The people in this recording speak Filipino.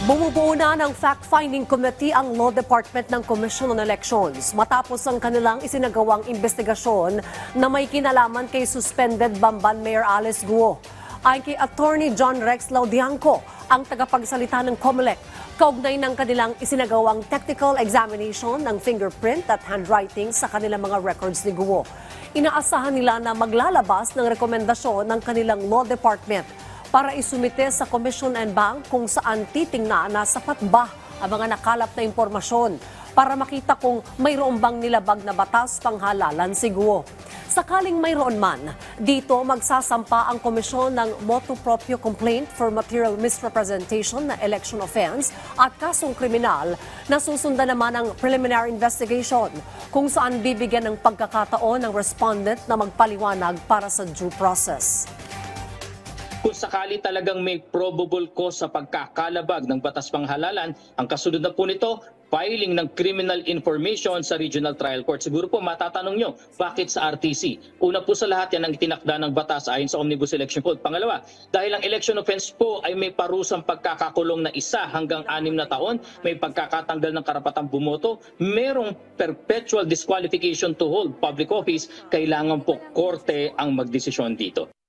Bumubuo na ng fact-finding committee ang Law Department ng Commission on Elections matapos ang kanilang isinagawang investigasyon na may kinalaman kay suspended Bamban Mayor Alice Guo. Ayon kay Attorney John Rex Laudianco, ang tagapagsalita ng COMELEC, kaugnay ng kanilang isinagawang technical examination ng fingerprint at handwriting sa kanilang mga records ni Guo. Inaasahan nila na maglalabas ng rekomendasyon ng kanilang Law Department para isumite sa Commission and Bank kung saan titingnan na sapat ba ang mga nakalap na impormasyon para makita kung mayroon bang nilabag na batas panghalalan si Guo. Sakaling mayroon man, dito magsasampa ang komisyon ng motu proprio complaint for material misrepresentation na election offense at kasong kriminal na susundan naman ang preliminary investigation kung saan bibigyan ng pagkakataon ng respondent na magpaliwanag para sa due process. Kung sakali talagang may probable cause sa pagkakalabag ng batas panghalalan, ang kasunod na po nito, filing ng criminal information sa Regional Trial Court. Siguro po matatanong nyo, bakit sa RTC? Una po sa lahat, yan ang itinakda ng batas ayon sa Omnibus Election Code. Pangalawa, dahil ang election offense po ay may parusang pagkakakulong na 1 hanggang 6 na taon, may pagkakatanggal ng karapatang bumoto, merong perpetual disqualification to hold public office, kailangan po korte ang magdesisyon dito.